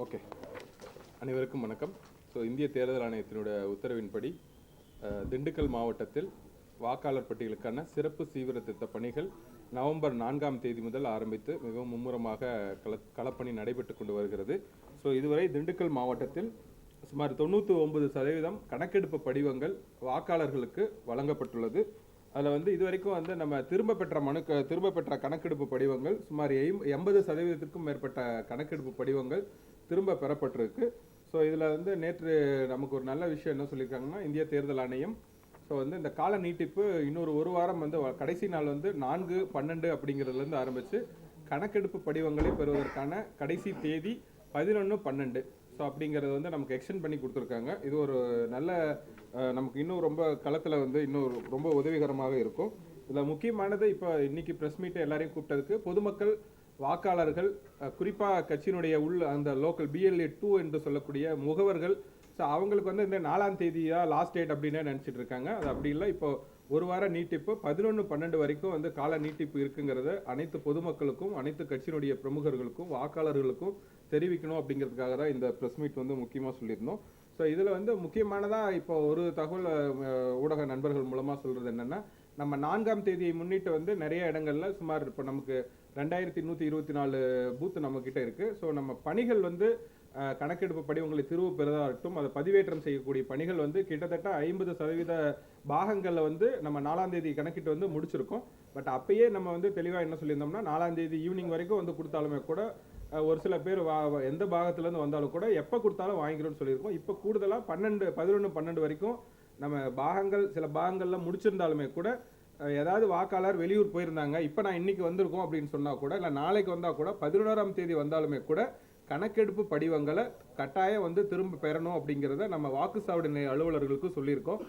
Okay, அனைவருக்கும் வணக்கம். இந்திய தேர்தல் ஆணையத்தினுடைய உத்தரவின்படி திண்டுக்கல் மாவட்டத்தில் வாக்காளர் பட்டியலுக்கான சிறப்பு தீவிர திட்ட பணிகள் நவம்பர் 4ஆம் தேதி முதல் ஆரம்பித்து மிகவும் மும்முரமாக களப்பணி நடைபெற்று கொண்டு வருகிறது. இதுவரை திண்டுக்கல் மாவட்டத்தில் சுமார் 99% கணக்கெடுப்பு படிவங்கள் வாக்காளர்களுக்கு வழங்கப்பட்டுள்ளது. அதில் இதுவரைக்கும் நம்ம திரும்ப பெற்ற கணக்கெடுப்பு படிவங்கள் சுமார் 80% மேற்பட்ட கணக்கெடுப்பு படிவங்கள் திரும்ப பெறப்பட்டிருக்கு. இதில் நேற்று நமக்கு ஒரு நல்ல விஷயம் என்ன சொல்லியிருக்காங்கன்னா, இந்திய தேர்தல் ஆணையம் இந்த கால நீட்டிப்பு இன்னொரு ஒரு வாரம் கடைசி நாள் 4/12 அப்படிங்கிறதுலேருந்து ஆரம்பித்து கணக்கெடுப்பு படிவங்களை பெறுவதற்கான கடைசி தேதி 11/12 அப்படிங்கிறது நமக்கு எக்ஸ்டெண்ட் பண்ணி கொடுத்துருக்காங்க. இது ஒரு நல்ல நமக்கு இன்னும் ரொம்ப களத்தில் இன்னும் ரொம்ப உதவிகரமாக இருக்கும். இதில் முக்கியமானது இப்போ இன்னைக்கு ப்ரெஸ் மீட்டை எல்லாரையும் கூப்பிட்டதுக்கு பொதுமக்கள் வாக்காளர்கள் குறிப்பாக கட்சியினுடைய அந்த லோக்கல் BLA 2 என்று சொல்லக்கூடிய முகவர்கள் அவங்களுக்கு இந்த 4ஆம் தேதியா லாஸ்ட் டேட் அப்படின்னு நினச்சிட்டு இருக்காங்க. அது அப்படி இல்லை. இப்போ ஒரு வார நீட்டிப்பு 11/12 வரைக்கும் கால நீட்டிப்பு இருக்குங்கிறத அனைத்து பொதுமக்களுக்கும் அனைத்து கட்சியினுடைய பிரமுகர்களுக்கும் வாக்காளர்களுக்கும் தெரிவிக்கணும் அப்படிங்கிறதுக்காக தான் இந்த ப்ரெஸ் மீட் முக்கியமாக சொல்லியிருந்தோம். இதில் முக்கியமானதாக இப்போ ஒரு தகவல் ஊடக நண்பர்கள் மூலமாக சொல்கிறது என்னென்னா, நம்ம 4ஆம் தேதியை முன்னிட்டு நிறைய இடங்களில் சுமார் இப்போ நமக்கு 2124 பூத் நம்மக்கிட்ட இருக்குது. நம்ம பணிகள் கணக்கெடுப்பு படிவங்களை திரும்ப பெறுவதாகட்டும், அதை பதிவேற்றம் செய்யக்கூடிய பணிகள் கிட்டத்தட்ட 50% பாகங்களில் நம்ம 4ஆம் தேதி கணக்கிட்டு முடிச்சிருக்கோம். பட் அப்பயே நம்ம தெளிவாக என்ன சொல்லியிருந்தோம்னா, 4ஆம் தேதி ஈவினிங் வரைக்கும் கொடுத்தாலுமே கூட ஒரு சில பேர் எந்த பாகத்துலேருந்து வந்தாலும் கூட எப்போ கொடுத்தாலும் வாங்கிக்கிறோம்னு சொல்லியிருக்கோம். இப்போ கூடுதலாக 11/12 வரைக்கும் நம்ம சில பாகங்களில் முடிச்சிருந்தாலுமே கூட ஏதாவது வாக்காளர் வெளியூர் போயிருந்தாங்க, இப்போ நான் இன்னைக்கு வந்திருக்கோம் அப்படின்னு சொன்னால் கூட, இல்லை நாளைக்கு வந்தால் கூட 11ஆம் தேதி வந்தாலுமே கூட கணக்கெடுப்பு படிவங்களை கட்டாயம் திரும்ப பெறணும் அப்படிங்கிறத நம்ம வாக்குச்சாவடி நிலைய அலுவலர்களுக்கு சொல்லியிருக்கோம்.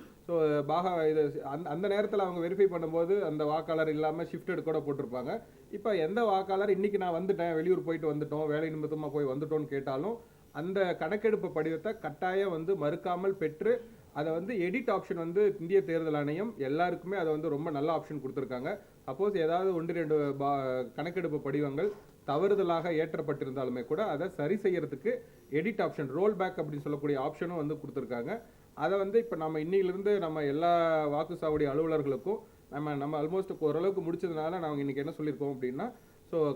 இது அந்த நேரத்தில் அவங்க வெரிஃபை பண்ணும்போது அந்த வாக்காளர் இல்லாமல் ஷிஃப்டட் கூட போட்டிருப்பாங்க. இப்போ எந்த வாக்காளர் இன்னைக்கு நான் வந்துட்டேன், வெளியூர் போயிட்டு வந்துட்டோம், வேலை நிமித்தமாக போய் வந்துட்டோன்னு கேட்டாலும் அந்த கணக்கெடுப்பு படிவத்தை கட்டாயம் மறுக்காமல் பெற்று அதை எடிட் ஆப்ஷன் இந்திய தேர்தல் ஆணையம் எல்லாருக்குமே அதை ரொம்ப நல்ல ஆப்ஷன் கொடுத்துருக்காங்க. சப்போஸ் ஏதாவது 1-2 கணக்கெடுப்பு படிவங்கள் தவறுதலாக ஏற்றப்பட்டிருந்தாலுமே கூட அதை சரி செய்யறதுக்கு எடிட் ஆப்ஷன், ரோல் பேக் அப்படின்னு சொல்லக்கூடிய ஆப்ஷனும் கொடுத்துருக்காங்க. அதை இப்போ நம்ம இன்னிலிருந்து நம்ம எல்லா வாக்குச்சாவடி அலுவலர்களுக்கும் நம்ம ஆல்மோஸ்ட் ஓரளவுக்கு முடிச்சதுனால நாங்கள் இன்னைக்கு என்ன சொல்லியிருக்கோம் அப்படின்னா,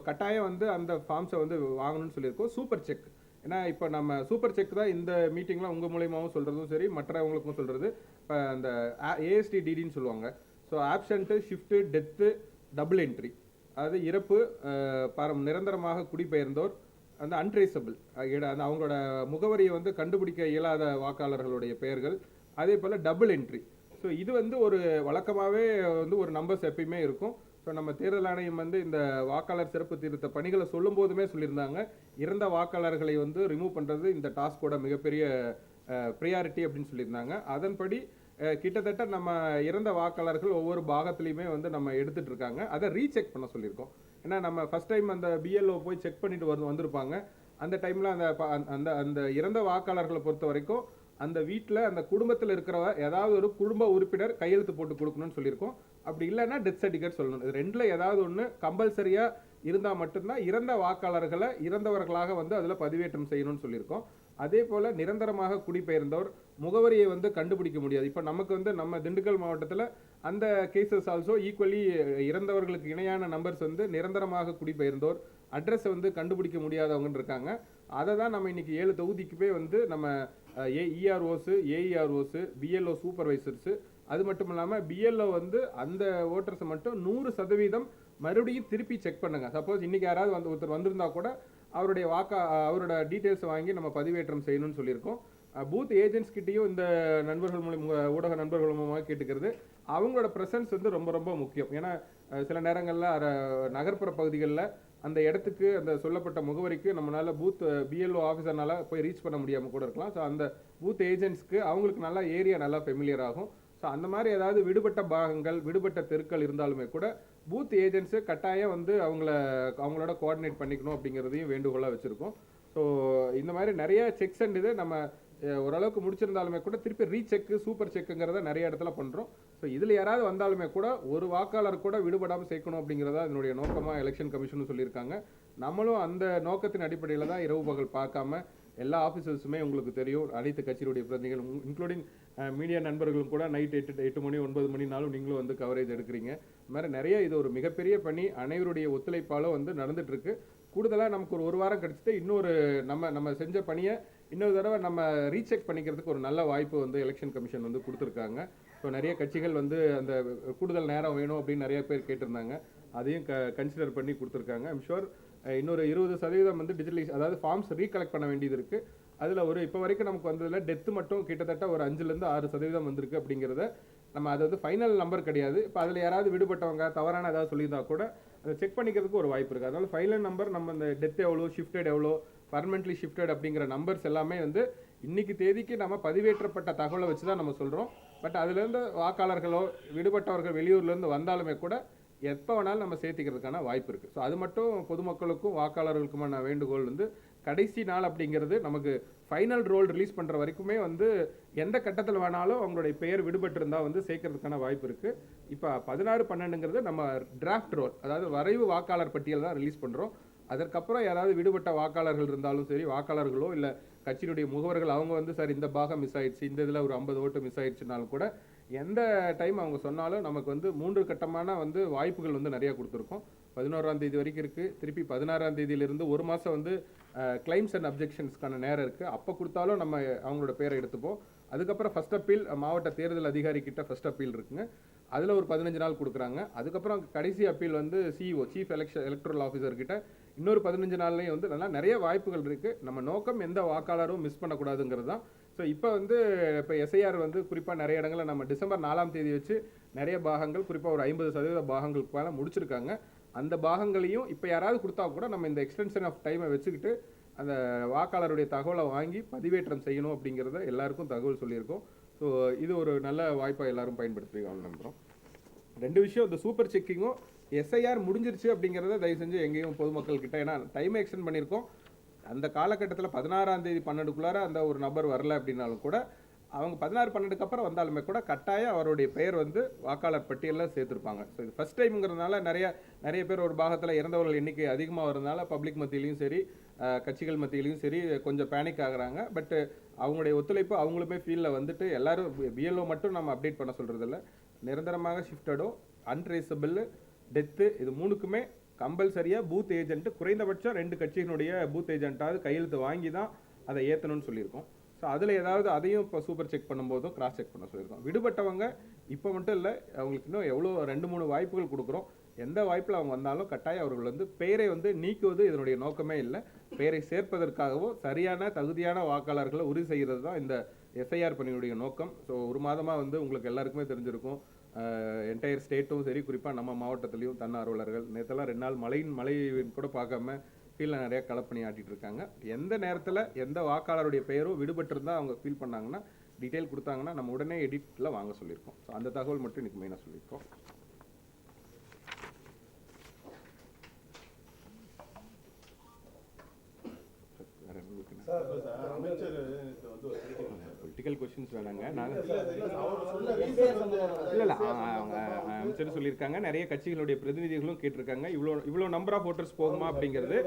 கட்டாயம் அந்த ஃபார்ம்ஸை வாங்கணும்னு சொல்லியிருக்கோம். சூப்பர் செக், ஏன்னா இப்போ நம்ம சூப்பர் செக் தான் இந்த மீட்டிங்கில் உங்கள் மூலியமாகவும் சொல்கிறதும் சரி, மற்றவங்களுக்கும் சொல்கிறது. இப்போ அந்த ASTDDன்னு சொல்லுவாங்க. Absent, shift, death, double entry, அதாவது இறப்பு, நிரந்தரமாக குடிபெயர்ந்தோர், அன்ட்ரேசபிள், அவங்களோட முகவரியை கண்டுபிடிக்க இயலாத வாக்காளர்களுடைய பெயர்கள், அதே போல் டபுள் என்ட்ரி. இது ஒரு வழக்கமாகவே ஒரு நம்பர்ஸ் எப்பயுமே இருக்கும். நம்ம தேர்தல் ஆணையம் இந்த வாக்காளர் சிறப்பு திருத்த பணிகளை சொல்லும் போதுமே சொல்லியிருந்தாங்க, இறந்த வாக்காளர்களை ரிமூவ் பண்ணுறது இந்த டாஸ்கோட மிகப்பெரிய ப்ரியாரிட்டி அப்படின்னு சொல்லியிருந்தாங்க. அதன்படி கிட்டத்தட்ட நம்ம இறந்த வாக்காளர்கள் ஒவ்வொரு பாகத்துலையுமே நம்ம எடுத்துட்டு இருக்காங்க. அதை ரீசெக் பண்ண சொல்லியிருக்கோம். ஏன்னா நம்ம ஃபர்ஸ்ட் டைம் அந்த BLO போய் செக் பண்ணிட்டு வந்திருப்பாங்க. அந்த டைமில் அந்த அந்த இறந்த வாக்காளர்களை பொறுத்த வரைக்கும் அந்த வீட்டில் அந்த குடும்பத்தில் இருக்கிற ஏதாவது ஒரு குடும்ப உறுப்பினர் கையெழுத்து போட்டு கொடுக்கணும்னு சொல்லியிருக்கோம். அப்படி இல்லைன்னா டெத் சர்டிஃபிகேட் சொல்லணும். இது ரெண்டில் ஏதாவது ஒன்று கம்பல்சரியாக இருந்தால் மட்டும்தான் இறந்த வாக்காளர்களை இறந்தவர்களாக அதில் பதிவேற்றம் செய்யணும்னு சொல்லியிருக்கோம். அதே போல் நிரந்தரமாக குடிபெயர்ந்தவர் முகவரியை கண்டுபிடிக்க முடியாது. இப்போ நமக்கு நம்ம திண்டுக்கல் மாவட்டத்தில் அந்த கேசஸ் ஆல்சோ ஈக்குவலி இறந்தவர்களுக்கு இணையான நம்பர்ஸ் நிரந்தரமாக குடிபெயர்ந்தோர் அட்ரஸை கண்டுபிடிக்க முடியாதவங்கன்னு இருக்காங்க. அதை தான் நம்ம இன்னைக்கு 7 தொகுதிக்குமே நம்ம EROs, AEROs, BLO சூப்பர்வைசர்ஸு, அது மட்டும் இல்லாமல் BLO அந்த ஓட்டர்ஸை மட்டும் 100% மறுபடியும் திருப்பி செக் பண்ணுங்க. சப்போஸ் இன்னைக்கு யாராவது ஒருத்தர் வந்திருந்தா கூட அவரோட டீட்டெயில்ஸை வாங்கி நம்ம பதிவேற்றம் செய்யணும்னு சொல்லியிருக்கோம். பூத் ஏஜென்ட்ஸ் கிட்டையும் இந்த நண்பர்கள் மூலம், ஊடக நண்பர்கள் மூலமாக கேட்டுக்கிறது, அவங்களோட ப்ரெசன்ஸ் ரொம்ப ரொம்ப முக்கியம். ஏன்னா சில நேரங்களில் நகர்ப்புற பகுதிகளில் அந்த இடத்துக்கு அந்த சொல்லப்பட்ட முகவரிக்கு நம்மளால பூத் BLO ஆஃபீஸர்னால போய் ரீச் பண்ண முடியாமல் கூட இருக்கலாம். அந்த பூத் ஏஜென்ட்ஸ்க்கு அவங்களுக்கு நல்லா ஏரியா நல்லா ஃபெமிலியர் ஆகும். அந்த மாதிரி ஏதாவது விடுபட்ட பாகங்கள், விடுபட்ட தெருக்கள் இருந்தாலுமே கூட பூத் ஏஜென்ட்ஸு கட்டாயம் அவங்களோட கோஆர்டினேட் பண்ணிக்கணும் அப்படிங்கிறதையும் வேண்டுகோளாக வச்சுருக்கோம். இந்த மாதிரி நிறைய செக்ஸ் அண்ட் இது நம்ம ஓரளவுக்கு முடிச்சிருந்தாலுமே கூட திருப்பி ரீசெக்கு, சூப்பர் செக்குங்கிறத நிறைய இடத்துல பண்ணுறோம். இதில் யாராவது வந்தாலுமே கூட ஒரு வாக்காளர் கூட விடுபடாமல் சேர்க்கணும் அப்படிங்கிறதா இதனுடைய நோக்கமாக எலெக்ஷன் கமிஷனும் சொல்லியிருக்காங்க. நம்மளும் அந்த நோக்கத்தின் அடிப்படையில் தான் இரவு பகல் பார்க்காம எல்லா ஆஃபீஸர்ஸுமே உங்களுக்கு தெரியும், அனைத்து கட்சியினுடைய பிரதிநிதிகள் இன்க்ளூடிங் மீடியா நண்பர்களும் கூட நைட் 8 மணி 9 மணினாலும் நீங்களும் வந்து கவரேஜ் எடுக்கிறீங்க. இது மாதிரி நிறைய இது ஒரு மிகப்பெரிய பணி அனைவருடைய ஒத்துழைப்பாலும் வந்து நடந்துட்டு இருக்கு. கூடுதலாக நமக்கு ஒரு வாரம் கிடச்சிட்டு இன்னொரு நம்ம செஞ்ச பணியை இன்னொரு தடவை நம்ம ரீசெக் பண்ணிக்கிறதுக்கு ஒரு நல்ல வாய்ப்பு வந்து எலெக்ஷன் கமிஷன் வந்து கொடுத்துருக்காங்க. ஸோ நிறைய கட்சிகள் வந்து அந்த கூடுதல் நேரம் வேணும் அப்படின்னு நிறைய பேர் கேட்டிருந்தாங்க. அதையும் கன்சிடர் பண்ணி கொடுத்துருக்காங்க. ஐம் ஷுர் இன்னொரு 20% வந்து டிஜிட்டலைஸ், அதாவது ஃபார்ம்ஸ் ரீகலெக்ட் பண்ண வேண்டியது இருக்குது. அதில் ஒரு இப்போ வரைக்கும் நமக்கு வந்ததில் டெத்து மட்டும் கிட்டத்தட்ட ஒரு 5லேருந்து 6% வந்திருக்கு. அப்படிங்கிறத நம்ம அது வந்து ஃபைனல் நம்பர் கிடையாது. இப்போ அதில் யாராவது விடுபட்டவங்க தவறான ஏதாவது சொல்லியிருந்தா கூட அதை செக் பண்ணிக்கிறதுக்கு ஒரு வாய்ப்பு இருக்குது. அதனால் ஃபைனல் நம்பர் நம்ம இந்த டெத் எவ்வளோ, ஷிஃப்டட் எவ்வளோ, பர்மனெண்ட்லி ஷிஃப்டட் அப்படிங்கிற நம்பர்ஸ் எல்லாமே வந்து இன்னைக்கு தேதிக்கு நம்ம பதிவேற்றப்பட்ட தகவலை வச்சு தான் நம்ம சொல்கிறோம். பட் அதுலேருந்து வாக்காளர்களோ விடுபட்டவர்கள் வெளியூர்லேருந்து வந்தாலுமே கூட எப்போ வேணாலும் நம்ம சேர்த்திக்கிறதுக்கான வாய்ப்பு இருக்குது. ஸோ அது மட்டும் பொதுமக்களுக்கும் வாக்காளர்களுக்குமான வேண்டுகோள் வந்து கடைசி நாள் அப்படிங்கிறது நமக்கு ஃபைனல் ரோல் ரிலீஸ் பண்ணுற வரைக்குமே வந்து எந்த கட்டத்தில் வேணாலும் அவங்களுடைய பெயர் விடுபட்டிருந்தால் வந்து சேர்க்கறதுக்கான வாய்ப்பு இருக்குது. இப்போ 16/12ங்கிறது நம்ம டிராஃப்ட் ரோல், அதாவது வரைவு வாக்காளர் பட்டியல் தான் ரிலீஸ் பண்ணுறோம். அதற்கப்புறம் யாராவது விடுபட்ட வாக்காளர்கள் இருந்தாலும் சரி, வாக்காளர்களோ இல்லை கட்சியினுடைய முகவர்கள் அவங்க வந்து சார் இந்த பாகம் மிஸ் ஆயிடுச்சு, இந்த இதில் ஒரு 50 ஓட்டு மிஸ் ஆயிடுச்சுனாலும் கூட எந்த டைம் அவங்க சொன்னாலும் நமக்கு வந்து 3 கட்டமான வந்து வாய்ப்புகள் வந்து நிறையா கொடுத்துருக்கோம். 11ஆம் தேதி வரைக்கும் இருக்குது. திருப்பி 16ஆம் தேதியிலிருந்து ஒரு மாதம் வந்து கிளைம்ஸ் அண்ட் அப்ஜெக்ஷன்ஸ்க்கான நேரம் இருக்குது. அப்போ கொடுத்தாலும் நம்ம அவங்களோட பேரை எடுத்துப்போம். அதுக்கப்புறம் ஃபர்ஸ்ட் அப்பீல் மாவட்ட தேர்தல் அதிகாரி கிட்ட ஃபர்ஸ்ட் அப்பீல் இருக்குங்க. அதில் ஒரு 15 நாள் கொடுக்குறாங்க. அதுக்கப்புறம் கடைசி அப்பீல் வந்து சிஇஓ சீஃப் எலக்ட்ரல் ஆஃபீஸர் கிட்ட இன்னொரு 15 நாள்லேயும் வந்து நல்லா நிறைய வாய்ப்புகள் இருக்குது. நம்ம நோக்கம் எந்த வாக்காளரும் மிஸ் பண்ணக்கூடாதுங்கிறது தான். ஸோ இப்போ வந்து இப்போ எஸ்ஐஆர் வந்து குறிப்பாக நிறைய இடங்களில் நம்ம டிசம்பர் 4ஆம் தேதி வச்சு நிறைய பாகங்கள் குறிப்பாக ஒரு 50% பாகங்களுக்கு மேலே முடிச்சிருக்காங்க. அந்த பாகங்களையும் இப்போ யாராவது கொடுத்தா கூட நம்ம இந்த எக்ஸ்டென்ஷன் ஆஃப் டைமை வச்சுக்கிட்டு அந்த வாக்காளருடைய தகவலை வாங்கி பதிவேற்றம் செய்யணும் அப்படிங்கிறத எல்லாருக்கும் தகவல் சொல்லியிருக்கோம். ஸோ இது ஒரு நல்ல வாய்ப்பாக எல்லாரும் பயன்படுத்துவீங்கன்னு நம்புகிறோம். 2 விஷயம், இந்த சூப்பர் செக்கிங்கும் எஸ்ஐஆர் முடிஞ்சிருச்சு அப்படிங்கிறத தயவு செஞ்சு எங்கேயும் பொதுமக்கள் கிட்ட, ஏன்னா டைமை எக்ஸ்டெண்ட் பண்ணியிருக்கோம். அந்த காலகட்டத்தில் 16ஆம் தேதி 12க்குள்ளார அந்த ஒரு நபர் வரல அப்படின்னாலும் கூட அவங்க 16/12க்கு அப்புறம் வந்தாலுமே கூட கட்டாயம் அவருடைய பெயர் வந்து வாக்காளர் பட்டியலில் சேர்த்துருப்பாங்க. ஸோ இது ஃபஸ்ட் டைம்ங்கிறதுனால நிறைய பேர் ஒரு பாகத்தில் இறந்தவர்கள் எண்ணிக்கை அதிகமாக வரதுனால பப்ளிக் மத்தியிலையும் சரி கட்சிகள் மத்தியிலையும் சரி கொஞ்சம் பேனிக் ஆகுறாங்க. பட் அவங்களுடைய ஒத்துழைப்பு அவங்களுமே ஃபீல்டில் வந்துட்டு எல்லாரும் பிஎல்ஓ மட்டும் நம்ம அப்டேட் பண்ண சொல்கிறதில்ல, நிரந்தரமாக ஷிஃப்டடோ அன்ட்ரேசபிள் டெத்து இது 3க்குமே கம்பல்சரியாக பூத் ஏஜென்ட் குறைந்தபட்சம் 2 கட்சியினுடைய பூத் ஏஜென்ட்டாவது கையெழுத்து வாங்கி தான் அதை ஏற்றணும்னு சொல்லியிருக்கோம். ஸோ அதில் ஏதாவது அதையும் இப்போ சூப்பர் செக் பண்ணும்போதும் கிராஸ் செக் பண்ண சொல்லியிருக்கோம். விடுபட்டவங்க இப்போ மட்டும் இல்லை, அவங்களுக்கு இன்னும் எவ்வளோ 2-3 வாய்ப்புகள் கொடுக்குறோம். எந்த வாய்ப்பில் அவங்க வந்தாலும் கட்டாயம் அவர்கள் வந்து பெயரை வந்து நீக்குவது இதனுடைய நோக்கமே இல்லை. பெயரை சேர்ப்பதற்காகவோ சரியான தகுதியான வாக்காளர்களை உறுதி செய்கிறது தான் இந்த எஸ்ஐஆர் பணியுடைய நோக்கம். ஸோ ஒரு மாதமாக வந்து உங்களுக்கு எல்லாருக்குமே தெரிஞ்சிருக்கும், என்டையர் ஸ்டேட்டும் சரி குறிப்பாக நம்ம மாவட்டத்துலேயும் தன்னார்வலர்கள் நேற்றெல்லாம் 2 நாள் மழை கூட பார்க்காம ஃபீல்டில் நிறையா களப்பணி ஆட்டிகிட்டு இருக்காங்க. எந்த நேரத்தில் எந்த வாக்காளருடைய பெயரும் விடுபட்டிருந்தால் அவங்க ஃபீல் பண்ணாங்கன்னா டீட்டெயில் கொடுத்தாங்கன்னா நம்ம உடனே எடிட்டில் வாங்க சொல்லியிருக்கோம். ஸோ அந்த தகவல் மட்டும் இன்றைக்கி மெயினாக சொல்லியிருக்கோம். பொலிட்டிக்கல் கொஸ்டின்ஸ் வேணாங்க. நாங்கள் இல்லை அவங்க அமைச்சர் சொல்லியிருக்காங்க, நிறைய கட்சிகளுடைய பிரதிநிதிகளும் கேட்டிருக்காங்க. இவ்வளோ நம்பர் ஆஃப் ஓட்டர்ஸ் போகுமா அப்படிங்கிறது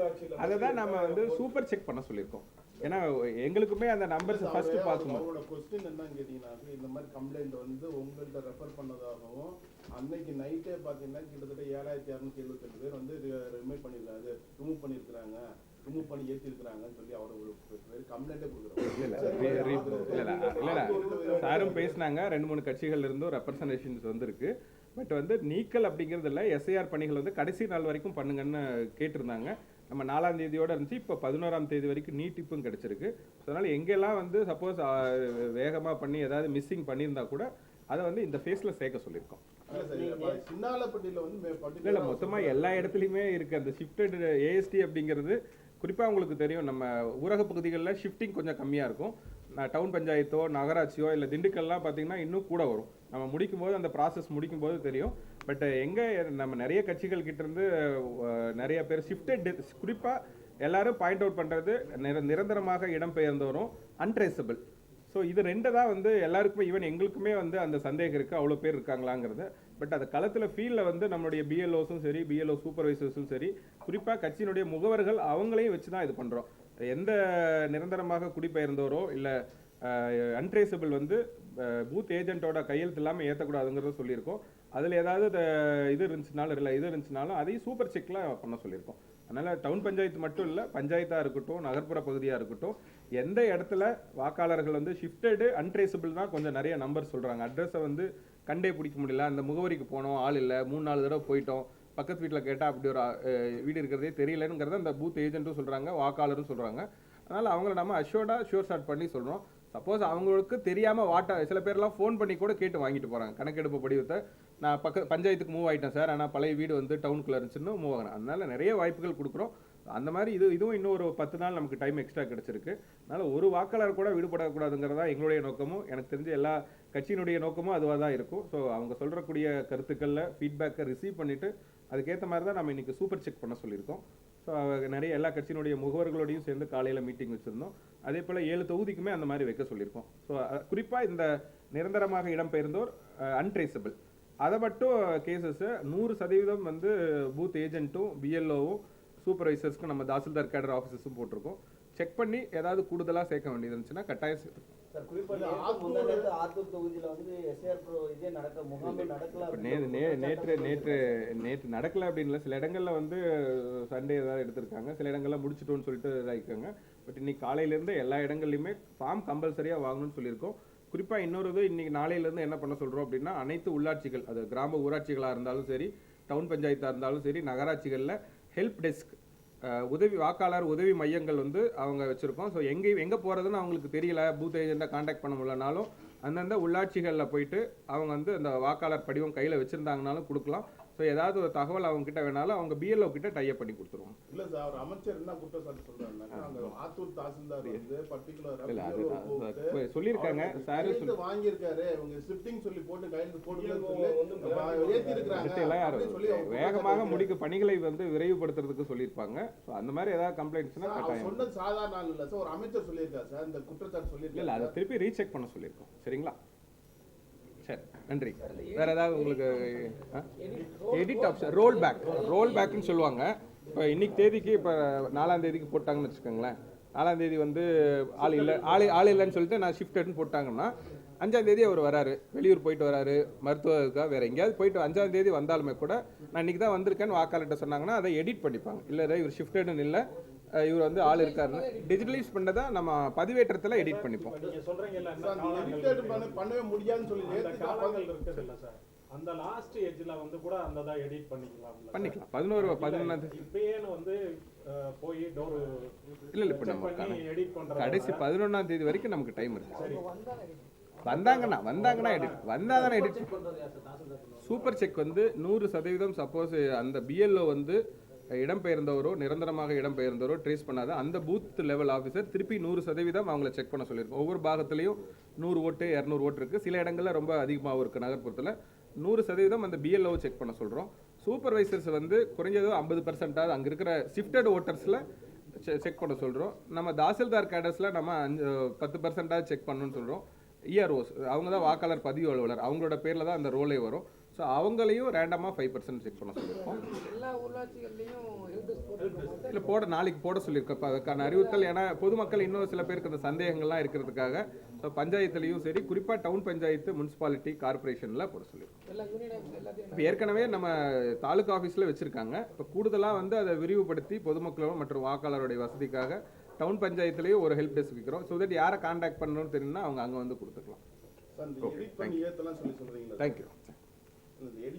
அதை தான் நம்ம வந்து சூப்பர் செக் பண்ண சொல்லியிருக்கோம். ஏன்னா எங்களுக்குமே அந்த நம்பர்ஸ் ஃபர்ஸ்ட் பார்க்கணும். அவரோட கொஸ்டின் என்னன்னு கேட்டீங்கன்னா, இந்த மாதிரி கம்ப்ளைண்ட் வந்து உங்கள்கிட்ட ரெஃபர் பண்ணதாகவும் அன்னைக்கு நைட்டே பார்த்தீங்கன்னா கிட்டத்தட்ட 7678 பேர் வந்து ரிமூவ் பண்ணியிருக்காங்க, ரிமூவ் பண்ணி ஏற்றிருக்கிறாங்கன்னு சொல்லி அவர் ஒரு கம்ப்ளைண்ட்டே கொடுக்குறாங்க. சாரும் பேசினாங்க, 2-3 கட்சிகள் இருந்தும் ரெப்ரசன்டேஷன்ஸ் வந்திருக்கு. பட் வந்து நீக்கல் அப்படிங்கிறது இல்லை, எஸ்ஐஆர் பணிகள் வந்து கடைசி நாள் வரைக்கும் பண்ணுங்கன்னு கேட்டிருந்தாங்க. நம்ம 4ஆம் தேதியோடு இருந்துச்சு, இப்போ 11ஆம் தேதி வரைக்கும் நீட்டிப்பும் கிடச்சிருக்கு. அதனால் எங்கெல்லாம் வந்து சப்போஸ் வேகமாக பண்ணி ஏதாவது மிஸ்ஸிங் பண்ணியிருந்தா கூட அதை வந்து இந்த ஃபேஸில் சேர்க்க சொல்லியிருக்கோம். இல்லை மொத்தமாக எல்லா இடத்துலையுமே இருக்குது அந்த ஷிஃப்டட் ஏஎஸ்டி அப்படிங்கிறது. குறிப்பாக உங்களுக்கு தெரியும், நம்ம ஊரக பகுதிகளில் ஷிஃப்டிங் கொஞ்சம் கம்மியாக இருக்கும். டவுன் பஞ்சாயத்தோ நகராட்சியோ இல்லை திண்டுக்கல்லாம் பார்த்தீங்கன்னா இன்னும் கூட வரும். நம்ம முடிக்கும்போது அந்த ப்ராசஸ் முடிக்கும்போது தெரியும். பட் எங்கே நம்ம நிறைய கட்சிகள் கிட்டேருந்து நிறைய பேர் ஷிஃப்டட், குறிப்பாக எல்லாரும் பாயிண்ட் அவுட் பண்ணுறது நிரந்தரமாக இடம்பெயர்ந்தவரும் அன்ட்ரேசபிள். ஸோ இது 2 தான் வந்து எல்லாருக்குமே, ஈவன் எங்களுக்குமே வந்து அந்த சந்தேகம் இருக்குது, அவ்வளோ பேர் இருக்காங்களாங்கிறது. பட் அந்த களத்தில் ஃபீல்டில் வந்து நம்மளுடைய பிஎல்ஓஸும் சரி பிஎல்ஓ சூப்பர்வைசர்ஸும் சரி குறிப்பாக கட்சியினுடைய முகவர்கள் அவங்களையும் வச்சு தான் இது பண்ணுறோம். எந்த நிரந்தரமாக குடிபெயர்ந்தோரோ இல்லை அன்ட்ரேசபிள் வந்து பூத் ஏஜென்ட்டோட கையெழுத்து இல்லாமல் ஏற்றக்கூடாதுங்கிறத சொல்லியிருக்கோம். அதில் ஏதாவது இது இருந்துச்சுனாலும் அதையும் சூப்பர் செக்கில் பண்ண சொல்லியிருக்கோம். அதனால் டவுன் பஞ்சாயத்து மட்டும் இல்லை, பஞ்சாயத்தாக இருக்கட்டும், நகர்ப்புற பகுதியாக இருக்கட்டும், எந்த இடத்துல வாக்காளர்கள் வந்து ஷிஃப்டடு அன்ட்ரேசபிள் தான் கொஞ்சம் நிறைய நம்பர் சொல்கிறாங்க. அட்ரஸை வந்து கண்டே பிடிக்க முடியல, அந்த முகவரிக்கு போனோம், ஆள் இல்லை, 3-4 தடவை போயிட்டோம், பக்கத்து வீட்டில் கேட்டால் அப்படி ஒரு வீடு இருக்கிறதே தெரியலங்கிறத அந்த பூத் ஏஜென்ட்டும் சொல்கிறாங்க, வாக்காளரும் சொல்கிறாங்க. அதனால் அவங்கள நம்ம ஷூர் ஷாட் பண்ணி சொல்கிறோம். சப்போஸ் அவங்களுக்கு தெரியாமல் சில பேர்லாம் ஃபோன் பண்ணி கூட கேட்டு வாங்கிட்டு போகிறாங்க. கணக்கெடுப்பு படிவத்தை நான் பஞ்சாயத்துக்கு மூவ் ஆகிட்டேன் சார், ஆனால் பழைய வீடு வந்து டவுனுக்குள்ளே இருந்துச்சுன்னு மூவ் ஆகிறேன். அதனால் நிறைய வாய்ப்புகள் கொடுக்குறோம். அந்த மாதிரி இதுவும் இன்னும் ஒரு 10 நாள் நமக்கு டைம் எக்ஸ்ட்ரா கிடச்சிருக்கு. அதனால் ஒரு வாக்காளர் கூட விடுபடக்கூடாதுங்கிறதா எங்களுடைய நோக்கமும், எனக்கு தெரிஞ்ச எல்லா கட்சியினுடைய நோக்கமும் அதுவாக தான் இருக்கும். ஸோ அவங்க சொல்கிறக்கூடிய கருத்துக்களில் ஃபீட்பேக்கை ரிசீவ் பண்ணிவிட்டு அதுக்கேற்ற மாதிரி தான் நம்ம இன்றைக்கி சூப்பர் செக் பண்ண சொல்லியிருக்கோம். ஸோ நிறைய எல்லா கட்சியினுடைய முகவர்களோடையும் சேர்ந்து காலையில் மீட்டிங் வச்சுருந்தோம். அதே போல் 7 தொகுதிக்குமே அந்த மாதிரி வைக்க சொல்லியிருக்கோம். ஸோ குறிப்பாக இந்த நிரந்தரமாக இடம்பெயர்ந்தோர் அன்ட்ரேசபிள் அதை மட்டும் கேசஸை 100% வந்து பூத் ஏஜென்ட்டும் பிஎல்ஓவும் சூப்பர்வைசர்ஸ்க்கு நம்ம தாசில்தார் கேடர் ஆஃபீஸஸும் போட்டிருக்கோம். செக் பண்ணி ஏதாவது கூடுதலாக சேர்க்க வேண்டியது இருந்துச்சுன்னா கட்டாயம் சேர்த்துக்கோம். நேற்று நடக்கல அப்படின்னு சில இடங்கள்ல வந்து சண்டே ஏதாவது எடுத்திருக்காங்க, சில இடங்கள்ல முடிச்சிட்டோம்னு சொல்லிட்டு இதாகிருக்காங்க. பட் இன்னைக்கு காலையிலேருந்து எல்லா இடங்கள்லையுமே ஃபார்ம் கம்பல்சரியாக வாங்கணும்னு சொல்லியிருக்கோம். குறிப்பாக இன்னொரு இது இன்னைக்கு நாளையிலேருந்து என்ன பண்ண சொல்கிறோம் அப்படின்னா, அனைத்து உள்ளாட்சிகள், அது கிராம ஊராட்சிகளாக இருந்தாலும் சரி, டவுன் பஞ்சாயத்தாக இருந்தாலும் சரி, நகராட்சிகளில் ஹெல்ப் டெஸ்க் வாக்காளர் உதவி மையங்கள் வந்து அவங்க வச்சுருக்கோம். ஸோ எங்கே போகிறதுன்னு அவங்களுக்கு தெரியல, பூத் ஏஜெண்ட்டை காண்டாக்ட் பண்ண முடியலனாலும் அந்தந்த உள்ளாட்சிகளில் போயிட்டு அவங்க வந்து அந்த வாக்காளர் படிவம் கையில் வச்சுருந்தாங்கனாலும் கொடுக்கலாம். ஸோ ஏதாவது ஒரு தகவல் அவங்க கிட்ட வேணாலும் அவங்க பிஎல்ஓ கிட்ட டைப் பண்ணி கொடுத்துருவோம். இல்லை சார், அவர் அமைச்சர் என்ன குற்றச்சாட்டு சொல்றாருன்னா, அந்த ஆத்தூர் தாசில்தார் வந்து பர்டிகுலரா சொல்லியிருக்காங்க சார் வாங்கியிருக்காரு, அவங்க ஷிஃப்டிங் சொல்லி போட்டு கையெழுத்து போட்டு ஏற்றி இருக்கிறாங்க, வேகமாக முடிக்க பணிகளை வந்து விரைவுபடுத்துறதுக்கு சொல்லியிருப்பாங்க. ஸோ அந்த மாதிரி ஏதாவது கம்ப்ளைண்ட்ஸ்னா சொன்னது சாதாரண ஆள் இல்லை சார், ஒரு அமைச்சர் சொல்லியிருக்காரு சார், இந்த குற்றச்சாட்டு சொல்லியிருக்காரு. இல்லை, அதை திருப்பி ரீசெக் பண்ண சொல்லியிருக்கோம். சரிங்களா, சரி, நன்றி. வேற ஏதாவது உங்களுக்கு எடிட் ஆப்ஷன் ரோல் பேக்னு சொல்லுவாங்க. இப்போ இன்னைக்கு தேதிக்கு இப்போ 4ஆம் தேதிக்கு போட்டாங்கன்னு வச்சுக்கோங்களேன். 4ஆம் தேதி வந்து ஆள் இல்லைன்னு சொல்லிட்டு நான் ஷிஃப்ட்னு போட்டாங்கன்னா 5ஆம் தேதி அவர் வராரு, வெளியூர் போயிட்டு வராரு, மருத்துவத்துக்காக வேற எங்கேயாவது போயிட்டு 5ஆம் தேதி வந்தாலுமே கூட நான் இன்னைக்கு தான் வந்திருக்கேன்னு வாக்காளர்கிட்ட சொன்னாங்கன்னா அதை எடிட் பண்ணிப்பாங்க. இல்லை இவர் ஷிஃப்ட்னு இல்லை, இவர் வந்து ஆள் இருக்காருன்னு டிஜிட்டலைஸ் பண்ணதை நம்ம பதிவேற்றத்தில் எடிட் பண்ணிப்போம். பண்ணவே முடியாதுன்னு சொல்லி அந்த லாஸ்ட் எட்ஜ்ல வந்து கூட அந்த தான் எடிட் பண்ணிக்கலாம். 11 இப்பயே வந்து போய் டோர் இல்ல இப்போ நம்ம எடிட் பண்ற கடைசி 11ஆம் தேதி வரைக்கும் நமக்கு டைம் இருக்கு. வந்தாங்கன்னா எடிட் சூப்பர் செக் வந்து 100% சப்போஸ் அந்த பிஎல்ஓ வந்து இடம்பெயர்ந்தவரோ நிரந்தரமாக இடம்பெயர்ந்தவரோ ட்ரேஸ் பண்ணாத அந்த பூத் லெவல் ஆஃபீஸர் திருப்பி 100% அவங்கள செக் பண்ண சொல்லியிருக்கோம். ஒவ்வொரு பாகத்துலையும் 100 ஓட்டு 200 ஓட்டு இருக்குது. சில இடங்களில் ரொம்ப அதிகமாகவும் இருக்குது. நகர்ப்புறத்தில் 100% அந்த பிஎல்ஓ செக் பண்ண சொல்கிறோம். சூப்பர்வைசர்ஸ் வந்து குறைஞ்சது 50% அங்கே இருக்கிற ஷிஃப்டட் ஓட்டர்ஸில் செக் பண்ண சொல்கிறோம். நம்ம தாசில்தார் கேடர்ஸில் நம்ம 10% செக் பண்ணணும்னு சொல்கிறோம். இஆர்ஓஸ் அவங்க தான் வாக்காளர் பதிவு அலுவலர், அவங்களோட பேரில் தான் அந்த ரோலே வரும். ஸோ அவங்களையும் ரேண்டமாக 5% செக் பண்ண சொல்லியிருக்கோம். இல்லை நாளைக்கு போட சொல்லியிருக்கோம். இப்போ அதுக்கான அறிவுறுத்தல், ஏன்னா பொதுமக்கள் இன்னும் சில பேருக்கு அந்த சந்தேகங்கள்லாம் இருக்கிறதுக்காக ஸோ பஞ்சாயத்துலேயும் சரி, குறிப்பாக டவுன் பஞ்சாயத்து, முனிசிபாலிட்டி, கார்பரேஷனில் போட சொல்லியிருக்கோம். இப்போ ஏற்கனவே நம்ம தாலுகா ஆஃபீஸில் வச்சுருக்காங்க. இப்போ கூடுதலாக வந்து அதை விரிவுபடுத்தி பொதுமக்களும் மற்றும் வாக்காளருடைய வசதிக்காக டவுன் பஞ்சாயத்துலேயும் ஒரு ஹெல்ப் டெஸ்க் வைக்கிறோம். ஸோ தட் யாரை கான்டாக்ட் பண்ணணும்னு தெரியும்னா அவங்க அங்கே வந்து கொடுத்துக்கலாம். தேங்க்யூ.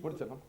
முடிச்சிடலாம்.